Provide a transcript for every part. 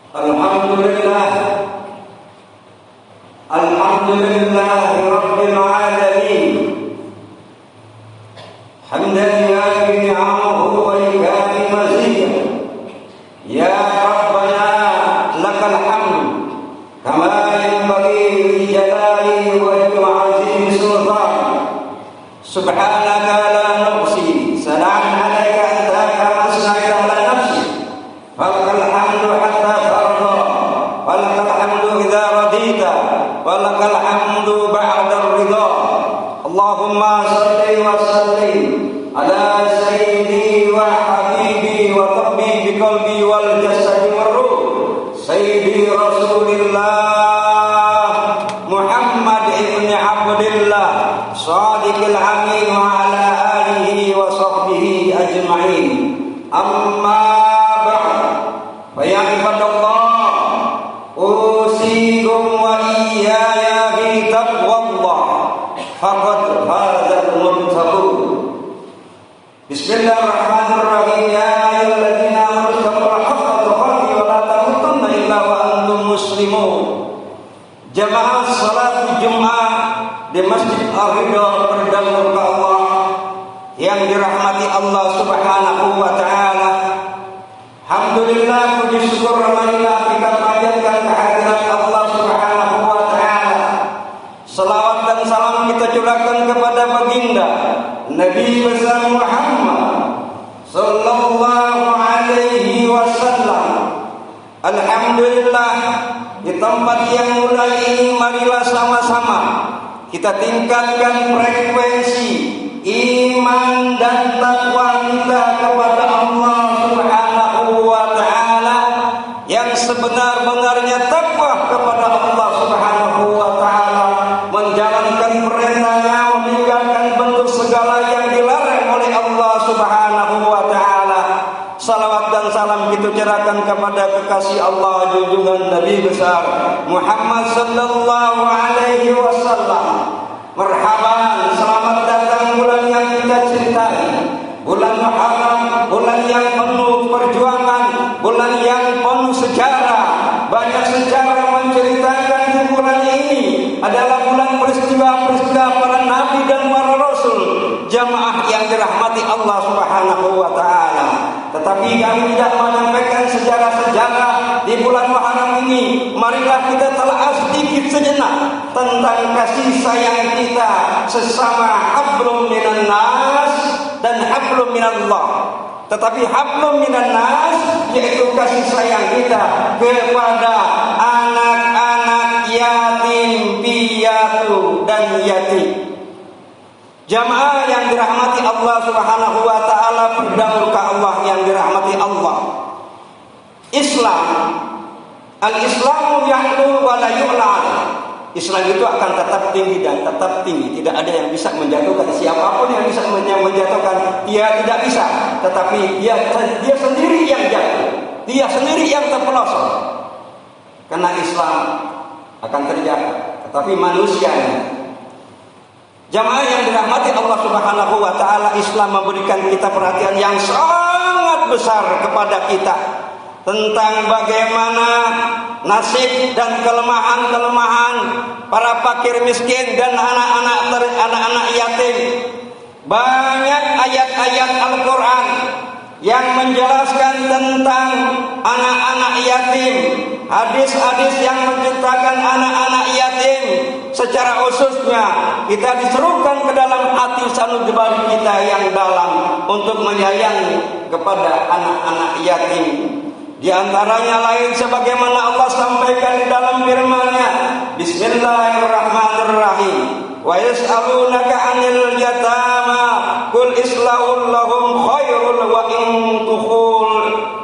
Alhamdulillah, alhamdulillahi rabbil alamin. Hamdan yuafi ni'amahu wa yukafi mazidah. Ya Rabbana lakal hamd kama yanbaghi li jalali wa azimi sultan. Subhanaka la nuhsi sana'an 'alaika anta kama asna'ta 'ala nafsi. Falakal hamdu hatta tarda, falakal hamdu idza radita, falakal hamdu ba'da ridha. Allahumma salli wa sallim ala sayyidi wa habibi wa tabibi qalbi wal jasadi war ruh sayyidi Rasulillah Muhammad ibn Abdillah shadiqil amin wa ala alihi wa sahbihi ajma'in. Amma ya ibadallah, usikum wa iyaya bi taqwallah faqad fazal muttaqun. Bismillahirrahmanirrahim. Ya ayyuhalladzina amanu taqullaha haqqa tuqatih wa la tamutunna illa wa antum muslimun. Jamaah salat Jumat di Masjid Ar-Ridha berdalam ke Allah yang dirahmati Allah Subhanahu wa taala. Alhamdulillah, puji syukur marilah kita panjatkan kehadirat Allah Subhanahu wa taala. Selawat dan salam kita curahkan kepada baginda Nabi besar Muhammad sallallahu alaihi wasallam. Alhamdulillah, di tempat yang mulia ini marilah sama-sama kita tingkatkan frekuensi iman dan takwa kita kepada Allah Subhanahu wa taala, yang sebenar-benarnya takwa kepada Allah Subhanahu wa taala, menjalankan perintahnya, meninggalkan bentuk segala yang dilarang oleh Allah Subhanahu wa taala. Salawat dan salam kita curahkan kepada kekasih Allah junjungan Nabi besar Muhammad sallallahu alaihi wasallam. Marhaban, selamat datang bulan yang kita cintai, bulan Muharram, bulan yang penuh perjuangan, bulan yang penuh sejarah. Banyak sejarah menceritakan di bulan ini adalah bulan peristiwa-peristiwa para nabi dan para rasul, jamaah yang dirahmati Allah Subhanahu wa taala. Tetapi kami tidak menyampaikan sejarah-sejarah di bulan Muharram ini. Marilah kita telah sedikit sejenak tentang kasih sayang kita sesama hablum minan nas dan hablum minallah. Tetapi hablum minan nas yaitu kasih sayang kita kepada anak-anak yatim piatu dan yatim. Jamaah yang dirahmati Allah Subhanahu wa taala, berdaul ke Allah yang dirahmati Allah. Islam, al-Islamu ya'lu wa la yu'la. Islam itu akan tetap tinggi dan tetap tinggi. Tidak ada yang bisa menjatuhkan, siapapun yang bisa menjatuhkan, dia tidak bisa. Tetapi dia sendiri yang jatuh, dia sendiri yang terpelosok. Karena Islam akan terjatuh, tetapi manusianya. Jamaah yang dirahmati Allah Subhanahu wa taala, Islam memberikan kita perhatian yang sangat besar kepada kita tentang bagaimana nasib dan kelemahan-kelemahan para fakir miskin dan anak-anak yatim. Banyak ayat-ayat Al-Qur'an yang menjelaskan tentang anak-anak yatim, hadis-hadis yang menceritakan anak-anak yatim. Secara khususnya kita diserukan ke dalam hati sanubari kita yang dalam untuk menyayangi kepada anak-anak yatim. Di antaranya lain sebagaimana Allah sampaikan di dalam firman-Nya, Bismillahirrahmanirrahim. Wa yas'alunaka 'anil yatama qul islahul lahum khairul wa in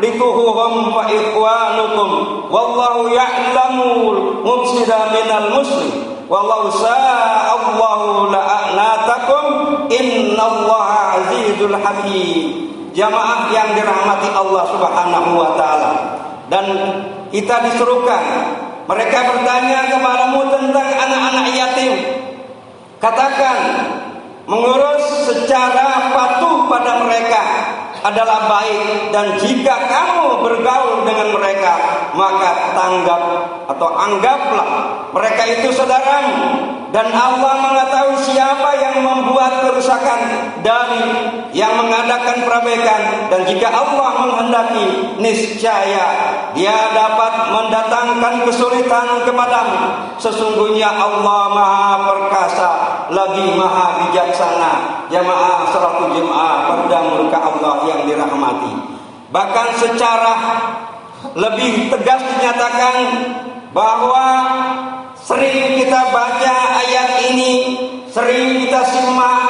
lituhuhum fa ikhwanukum wallahu ya'lamul mufsida minal muslim wallahu sa'allahu la'anatakum innallaha azizul hakim. Jamaah yang dirahmati Allah Subhanahu wa taala, dan kita disuruhkan, mereka bertanya kepadamu tentang anak-anak yatim. Katakan, mengurus secara patuh pada mereka, adalah baik, dan jika kamu bergaul dengan mereka, maka tanggap atau anggaplah mereka itu saudaramu. Dan Allah mengetahui siapa yang membuat kerusakan dari yang mengadakan perbaikan. Dan jika Allah menghendaki, niscaya Dia dapat mendatangkan kesulitan kepadamu. Sesungguhnya Allah Maha Perkasa lagi Maha Bijaksana. Jamaah salatul Jumat pada murka Allah yang dirahmati. Bahkan secara lebih tegas dinyatakan bahwa sering kita baca ayat ini, sering kita simak,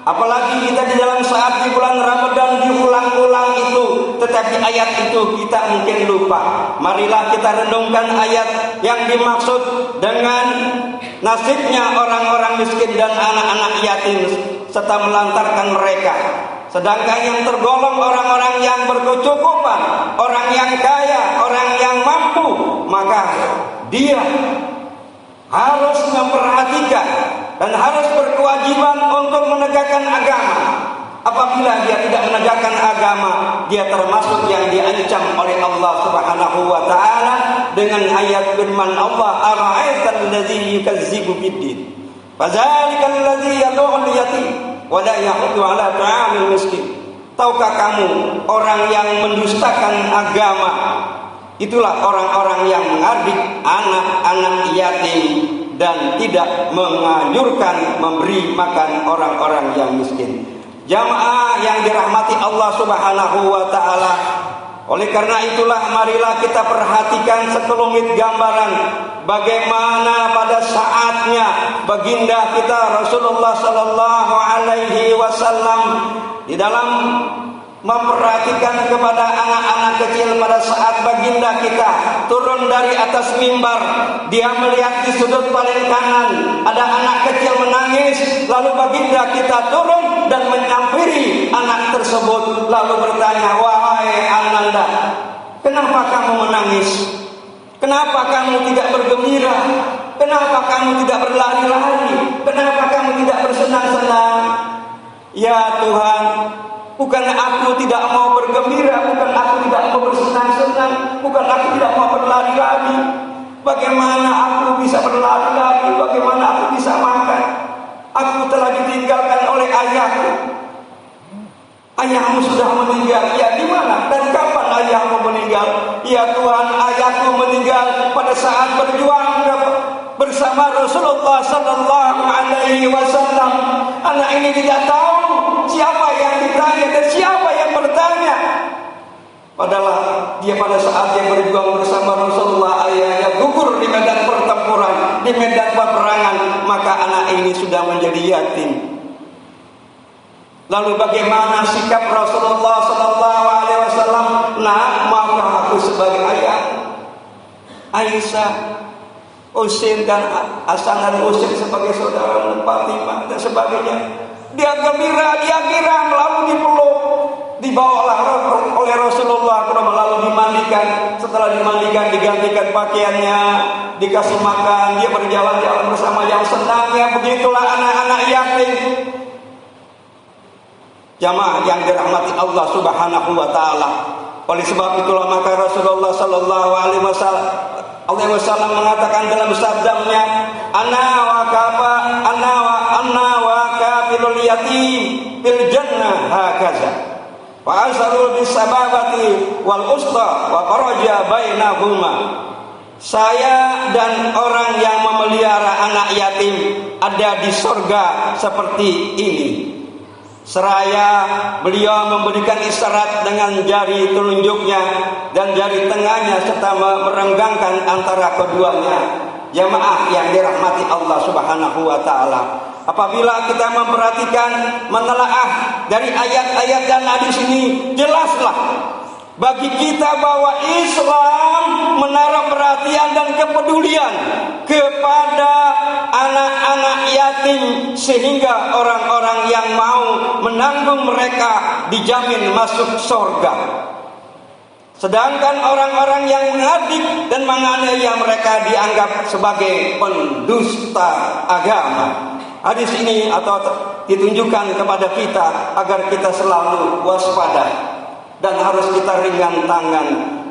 apalagi kita di dalam saat di bulan Ramadan diulang-ulang itu, tetapi ayat itu kita mungkin lupa. Marilah kita renungkan ayat yang dimaksud dengan nasibnya orang-orang miskin dan anak-anak yatim serta melantarkan mereka. Sedangkan yang tergolong orang-orang yang berkecukupan, orang yang kaya, orang yang mampu, maka dia harus memperhatikan dan harus berkewajiban untuk menegakkan agama. Apabila dia tidak menegakkan agama, dia termasuk yang diancam oleh Allah Subhanahu wa taala dengan ayat firman Allah, "Ara'aital ladzi yukazzibu biddin, fadzalikal ladzi yad'ul yatim wa la yahuddu 'ala ta'amil miskin." Tahukah kamu orang yang mendustakan agama? Itulah orang-orang yang mengardik anak-anak yatim dan tidak menganjurkan memberi makan orang-orang yang miskin. Jamaah yang dirahmati Allah Subhanahu wa taala. Oleh karena itulah marilah kita perhatikan sekelumit gambaran bagaimana pada saatnya baginda kita Rasulullah sallallahu alaihi wasallam di dalam memperhatikan kepada anak-anak kecil pada saat baginda kita turun dari atas mimbar. Dia melihat di sudut paling kanan ada anak kecil menangis, lalu baginda kita turun dan menyampiri anak tersebut lalu bertanya, "Wahai Ananda, kenapa kamu menangis? Kenapa kamu tidak bergembira? Kenapa kamu tidak berlari-lari? Kenapa kamu tidak bersenang-senang?" "Ya Tuhan, bukan aku tidak mau bergembira, bukan aku tidak mau bersenang-senang, bukan aku tidak mau berlari-lari. Bagaimana aku bisa berlari-lari? Bagaimana aku bisa makan? Aku telah ditinggalkan oleh ayahku." "Ayahmu sudah meninggal." "Ya, di mana dan kapan ayahmu meninggal?" "Ya Tuhan, ayahku meninggal pada saat berjuang bersama Rasulullah sallallahu alaihi wasallam." Anak ini tidak tahu siapa yang ditanya dan siapa yang bertanya. Padahal dia pada saat yang berjuang bersama Rasulullah, ayahnya gugur di medan pertempuran, di medan peperangan, maka anak ini sudah menjadi yatim. Lalu bagaimana sikap Rasulullah sallallahu alaihi wasallam? "Nah, maafkan aku sebagai ayah." Aisyah, Usin dan Hasan dan Usin sebagai saudara, Fatimah dan sebagainya. Dia gembira, dia girang, lalu dipeluk, dibawalah oleh Rasulullah, lalu dimandikan. Setelah dimandikan, digantikan pakaiannya, dikasih makan, dia berjalan-jalan bersama yang senangnya. Begitulah anak-anak yatim. Jamaah yang dirahmati Allah Subhanahu wa taala. Oleh sebab itulah maka Rasulullah sallallahu alaihi wasallam mengatakan dalam sabdanya, "Ana wa kafilul yatim fil jannah hakaza. Wa asarul bisababati wal usta wa faraja bainahuma." Saya dan orang yang memelihara anak yatim ada di surga seperti ini. Seraya beliau memberikan isyarat dengan jari telunjuknya dan jari tengahnya serta merenggangkan antara keduanya. Jamaah yang dirahmati Allah Subhanahu wa taala. Apabila kita memperhatikan, menelaah dari ayat-ayat dan hadis ini, jelaslah bagi kita bahwa Islam menaruh perhatian dan kepedulian kepada anak-anak yatim, sehingga orang-orang yang mau menanggung mereka dijamin masuk surga. Sedangkan orang-orang yang mengadik dan menganiaya mereka dianggap sebagai pendusta agama. Hadis ini atau ditunjukkan kepada kita agar kita selalu waspada. harus kita ringan tangan.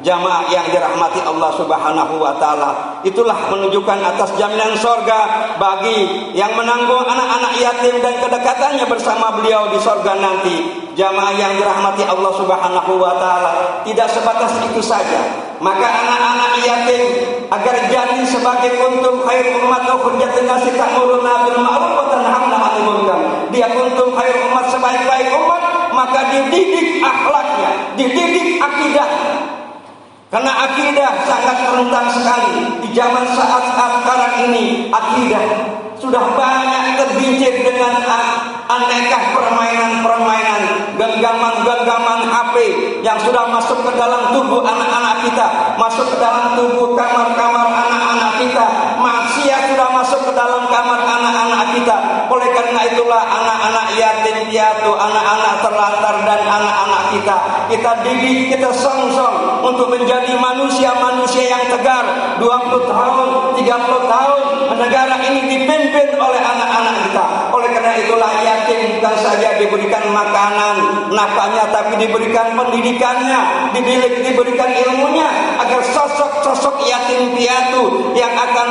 Jamaah yang dirahmati Allah Subhanahu wa taala, itulah menunjukkan atas jaminan sorga bagi yang menanggung anak-anak yatim dan kedekatannya bersama beliau di sorga nanti. Jamaah yang dirahmati Allah Subhanahu wa taala, tidak sebatas itu saja. Maka anak-anak yatim agar jadi sebagai kuntum khair ummat ukhrijat nasi ta'muruna bil ma'ruf wa tanhauna 'anil munkar. Dia kuntum khair ummat, sebaik-baik umat, maka dididik akhlaknya, dididik akidahnya. Karena akidah sangat rentan sekali di zaman saat sekarang ini. Akidah sudah banyak terbincir dengan aneka permainan-permainan, genggaman-genggaman HP yang sudah masuk ke dalam tubuh anak-anak kita, masuk ke dalam tubuh kamar-kamar anak-anak kita. Maksiat sudah masuk ke dalam kamar anak-anak kita. Oleh karena itulah anak-anak yatim piatu, anak-anak terlantar dan anak-anak kita didik, kita songsong untuk menjadi manusia-manusia yang tegar. 20 tahun, 30 tahun negara ini dipimpin oleh anak-anak kita. Oleh karena itulah yatim bukan saja diberikan makanan, nafkahnya, tapi diberikan pendidikannya, diberikan ilmunya, agar sosok-sosok yatim piatu yang akan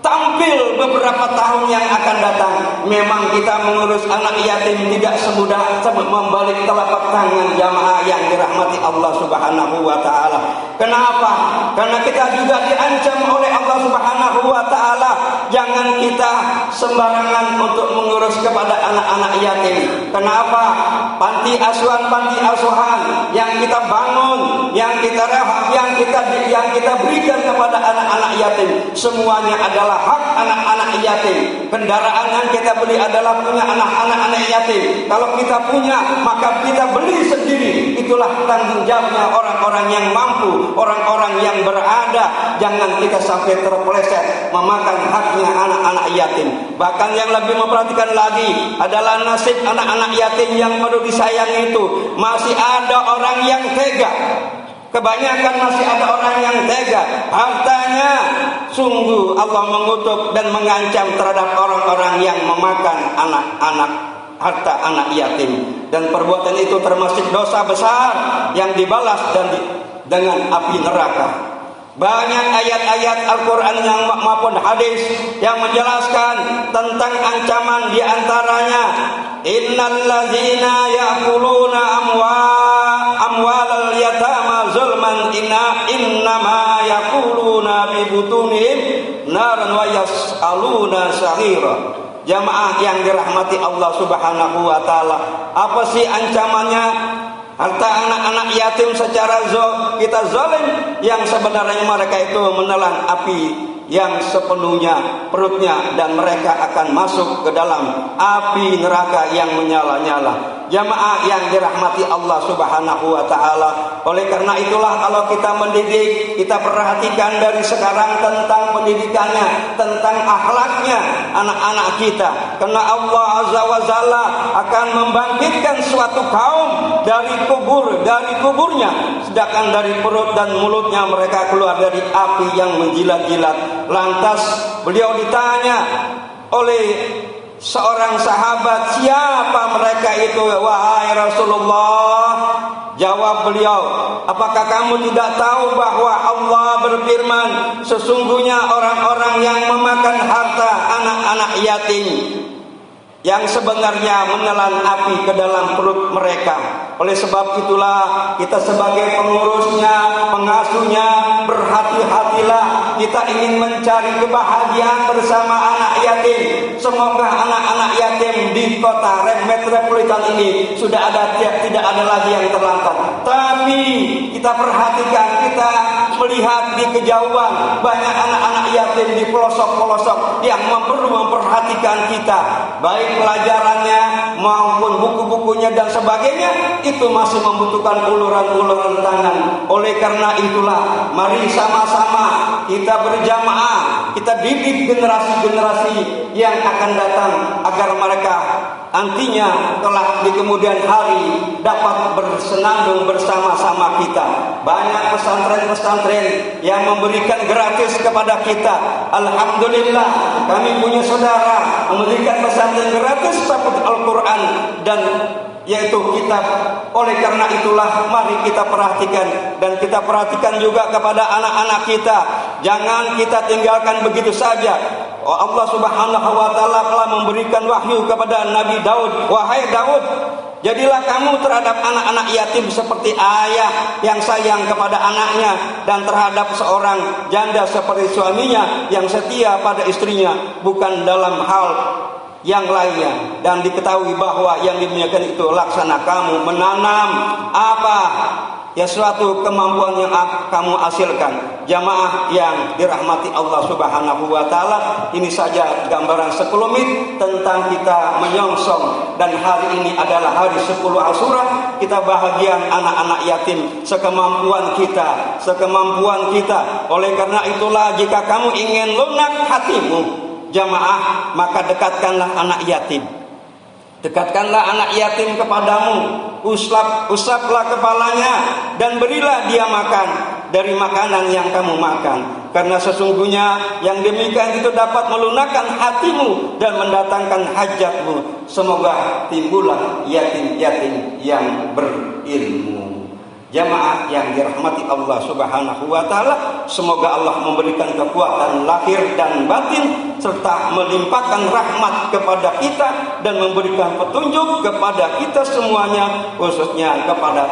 tampil beberapa tahun yang akan datang. Memang kita mengurus anak yatim tidak semudah membalik telapak tangan jamaah yang dirahmati Allah Subhanahu wa taala. Kenapa? Karena kita juga diancam oleh Allah Subhanahu wa taala, jangan kita sembarangan untuk mengurus kepada anak-anak yatim. Kenapa? Panti asuhan yang kita bangun, yang kita berikan kepada anak-anak yatim, semuanya adalah hak anak-anak yatim. Kendaraan yang kita beli adalah punya anak-anak yatim. Kalau kita punya, maka kita beli sendiri. Itulah tanggung jawabnya orang-orang yang mampu, orang-orang yang berada. Jangan kita sampai terpeleset memakan haknya anak-anak yatim. Bahkan yang lebih memperhatikan lagi adalah nasib anak-anak yatim yang perlu disayangi itu. Masih ada orang yang tega. Kebanyakan masih ada orang yang tega. Hartanya sungguh Allah mengutuk dan mengancam terhadap orang-orang yang memakan harta anak yatim. Dan perbuatan itu termasuk dosa besar yang dibalas dengan api neraka. Banyak ayat-ayat Al-Quran yang maupun hadis yang menjelaskan tentang ancaman, di antaranya innal ladzina ya'kuluna amwalal yatama zulman innama yaquluna bi butunihim naran wa yas'aluna sa'ira. Jamaah yang dirahmati Allah Subhanahu wa taala, apa sih ancamannya? Harta anak-anak yatim secara kita zalim, yang sebenarnya mereka itu menelan api yang sepenuhnya perutnya, dan mereka akan masuk ke dalam api neraka yang menyala-nyala. Jamaah yang dirahmati Allah Subhanahu wa taala, oleh karena itulah kalau kita mendidik, kita perhatikan dari sekarang tentang pendidikannya, tentang akhlaknya anak-anak kita. Karena Allah Azza wa Jalla akan membangkitkan suatu kaum dari kuburnya, sedangkan dari perut dan mulutnya mereka keluar dari api yang menjilat-jilat. Lantas beliau ditanya oleh seorang sahabat, siapa mereka itu wahai Rasulullah? Jawab beliau, apakah kamu tidak tahu bahwa Allah berfirman, sesungguhnya orang-orang yang memakan harta anak-anak yatim yang sebenarnya menelan api ke dalam perut mereka. Oleh sebab itulah kita sebagai pengurusnya, pengasuhnya, berhati-hatilah. Kita ingin mencari kebahagiaan bersama anak yatim. Semoga anak-anak yatim di kota metropolitan ini sudah tidak ada lagi yang terlantar. Tapi kita perhatikan, kita melihat di kejauhan banyak anak-anak yatim di pelosok-pelosok yang perlu memperhatikan kita, baik pelajarannya maupun buku-bukunya dan sebagainya, itu masih membutuhkan uluran-uluran tangan. Oleh karena itulah, mari sama-sama kita berjamaah, kita didik generasi-generasi yang akan datang agar mereka nantinya telah di kemudian hari dapat bersenandung bersama-sama kita. Banyak pesantren-pesantren yang memberikan gratis kepada kita. Alhamdulillah, kami punya saudara memberikan pesantren gratis seperti Al-Quran dan yaitu kitab. Oleh karena itulah mari kita perhatikan, dan kita perhatikan juga kepada anak-anak kita. Jangan kita tinggalkan begitu saja. Allah Subhanahu wa taala telah memberikan wahyu kepada Nabi Daud. Wahai Daud, jadilah kamu terhadap anak-anak yatim seperti ayah yang sayang kepada anaknya, dan terhadap seorang janda seperti suaminya yang setia pada istrinya, bukan dalam hal yang lainnya. Dan diketahui bahwa yang dimuliakan itu laksana kamu menanam apa ya suatu kemampuan yang kamu hasilkan. Jamaah yang dirahmati Allah Subhanahu wa taala, ini saja gambaran sekelumit tentang kita menyongsong, dan hari ini adalah hari 10 Asyura. Kita bahagian anak-anak yatim sekemampuan kita. Oleh karena itulah, jika kamu ingin lunak hatimu, jamaah, maka dekatkanlah anak yatim. Dekatkanlah anak yatim kepadamu, usaplah kepalanya, dan berilah dia makan dari makanan yang kamu makan. Karena sesungguhnya yang demikian itu dapat melunakkan hatimu dan mendatangkan hajatmu. Semoga timbullah yatim-yatim yang berilmu. Jamaah yang dirahmati Allah Subhanahu wa taala, semoga Allah memberikan kekuatan lahir dan batin, serta melimpahkan rahmat kepada kita dan memberikan petunjuk kepada kita semuanya, khususnya kepada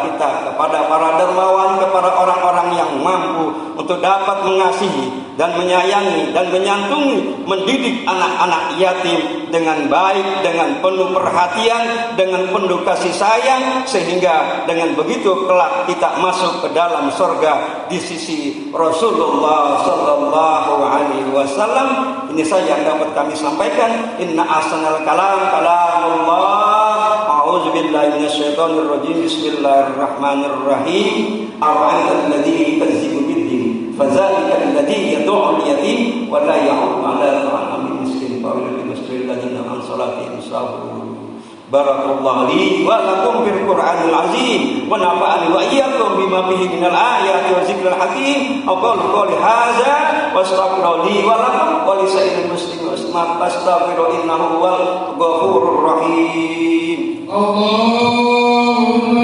para dermawan, kepada orang-orang yang mampu untuk dapat mengasihi dan menyayangi dan menyantuni, mendidik anak-anak yatim dengan baik, dengan penuh perhatian, dengan penuh kasih sayang, sehingga dengan begitu kelak kita masuk ke dalam surga di sisi Rasulullah sallallahu alaihi wasallam. Ini saja yang dapat kami sampaikan. Inna ahsanal kalamullah. A'udzu billahi minasyaitonir rajim. Bismillahirrahmanirrahim. Ara'aital ladzi yukazzibu bid-din, fadzalika alladzi yad'u al-yatim wa la yahuddu 'ala ta'amil miskin. Fa'ilul muslimin ladzina an salatihim sahun. Barakallahu li wa lakum bil Qur'anil azim wa nafa'ani wa iyyakum bima fihi minal ayati wa zikril hakim. Aqulu qouli hadza wa astaghfiru li wa lakum wa li sa'iril muslimin astaghfiru innahu huwal ghafurur rahim. Allahumma